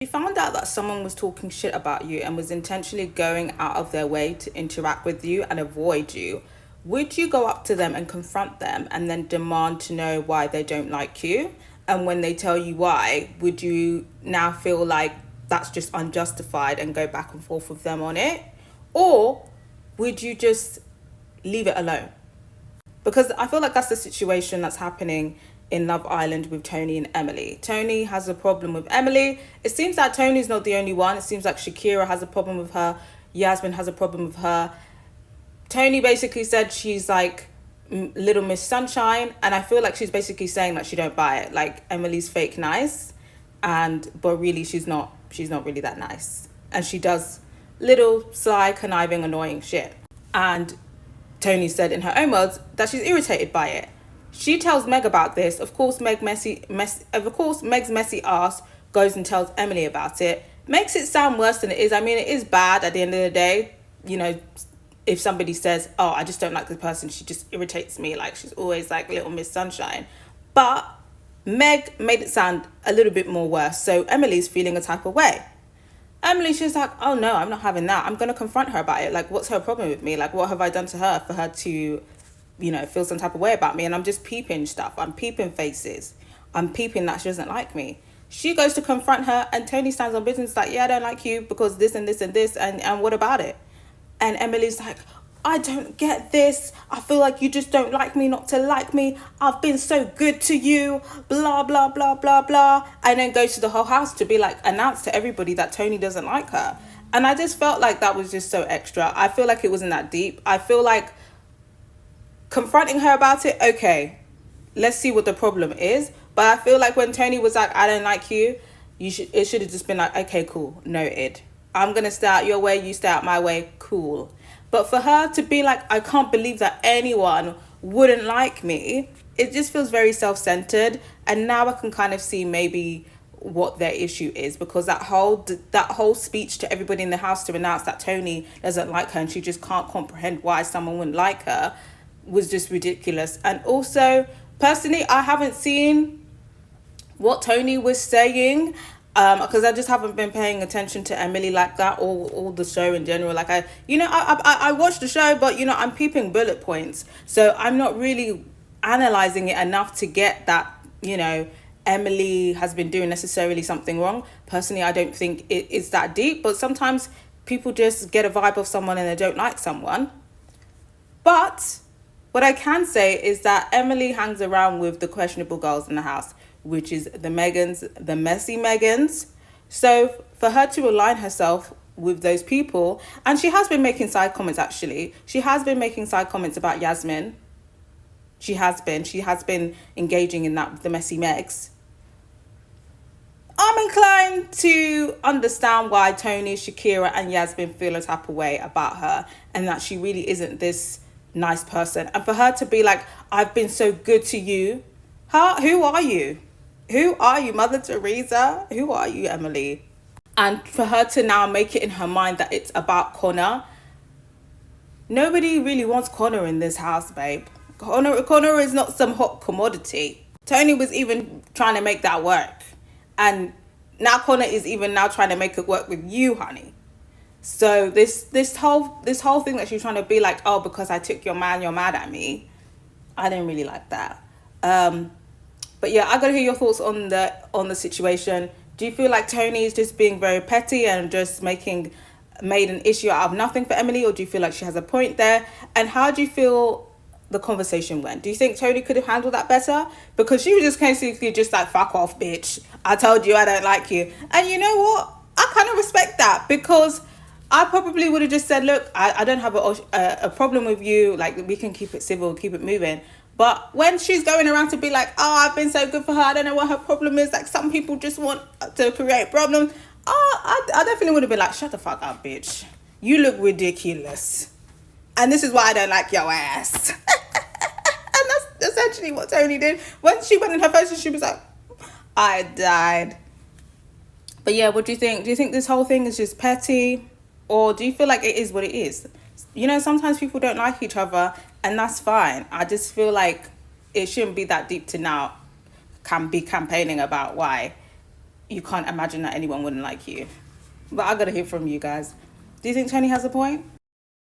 you found out that someone was talking shit about you and was intentionally going out of their way to interact with you and avoid you, would you go up to them and confront them and then demand to know why they don't like you? And when they tell you why, would you now feel like that's just unjustified and go back and forth with them on it? Or would you just leave it alone? Because I feel like that's the situation that's happening in Love Island with Toni and Emily. Toni has a problem with Emily. It seems that Toni's not the only one. It seems like Shakira has a problem with her. Yasmin has a problem with her. Toni basically said she's like Little Miss Sunshine, and I feel like she's basically saying that she don't buy it. Like Emily's fake nice, but really she's not really that nice. And she does little sly, conniving, annoying shit. And Toni said in her own words that she's irritated by it. She tells Meg about this. Of course, Meg's messy ass goes and tells Emily about it. Makes it sound worse than it is. I mean, it is bad at the end of the day. You know, if somebody says, oh, I just don't like this person, she just irritates me. Like, she's always like Little Miss Sunshine. But Meg made it sound a little bit more worse. So Emily's feeling a type of way. Emily, she's like, oh no, I'm not having that. I'm going to confront her about it. Like, what's her problem with me? Like, what have I done to her for her to, feel some type of way about me? And I'm just peeping stuff. I'm peeping faces. I'm peeping that she doesn't like me. She goes to confront her and Toni stands on business like, yeah, I don't like you because this and this and this. And what about it? And Emily's like, I don't get this. I feel like you just don't like me not to like me. I've been so good to you. Blah, blah, blah, blah, blah. And then goes to the whole house to be like, announce to everybody that Toni doesn't like her. And I just felt like that was just so extra. I feel like it wasn't that deep. I feel like confronting her about it, okay, let's see what the problem is. But I feel like when Toni was like, I don't like you, it should have just been like, okay, cool, noted. I'm going to stay out your way, you stay out my way, cool. But for her to be like, I can't believe that anyone wouldn't like me, it just feels very self-centered. And now I can kind of see maybe what their issue is, because that whole speech to everybody in the house to announce that Toni doesn't like her and she just can't comprehend why someone wouldn't like her was just ridiculous. And also, personally, I haven't seen what Toni was saying, because I just haven't been paying attention to Emily like that, or all the show in general. Like I watched the show, but I'm peeping bullet points, so I'm not really analyzing it enough to get that Emily has been doing necessarily something wrong. Personally, I don't think it's that deep, but sometimes people just get a vibe of someone and they don't like someone. But what I can say is that Emily hangs around with the questionable girls in the house, which is the Megans, the messy Megans. So for her to align herself with those people, and she has been making side comments, actually. She has been making side comments about Yasmin. She has been engaging in that with the messy Megs. I'm inclined to understand why Toni, Shakira and Yasmin feel a type of way about her, and that she really isn't this nice person. And for her to be like, I've been so good to you. Who are you? Who are you, Mother Teresa? Who are you, Emily? And for her to now make it in her mind that it's about Connor. Nobody really wants Connor in this house, babe. Connor is not some hot commodity. Toni was even trying to make that work. And now Connor is even now trying to make it work with you, honey. So this whole thing that she's trying to be like, oh, because I took your man, you're mad at me. I didn't really like that. But yeah, I gotta hear your thoughts on the situation. Do you feel like Toni is just being very petty and just made an issue out of nothing for Emily, or do you feel like she has a point there? And how do you feel the conversation went? Do you think Toni could have handled that better? Because she was just basically just like, fuck off, bitch. I told you I don't like you. And you know what? I kind of respect that, because I probably would have just said, look, I don't have a problem with you. Like, we can keep it civil, keep it moving. But when she's going around to be like, oh, I've been so good for her, I don't know what her problem is. Like, some people just want to create problems. Oh, I definitely would have been like, shut the fuck up, bitch. You look ridiculous. And this is why I don't like your ass. And that's essentially what Toni did. When she went in her face, she was like, I died. But yeah, what do you think? Do you think this whole thing is just petty? Or do you feel like it is what it is? Sometimes people don't like each other, and that's fine. I just feel like it shouldn't be that deep to now can be campaigning about why, you can't imagine that anyone wouldn't like you. But I gotta hear from you guys. Do you think Tony has a point?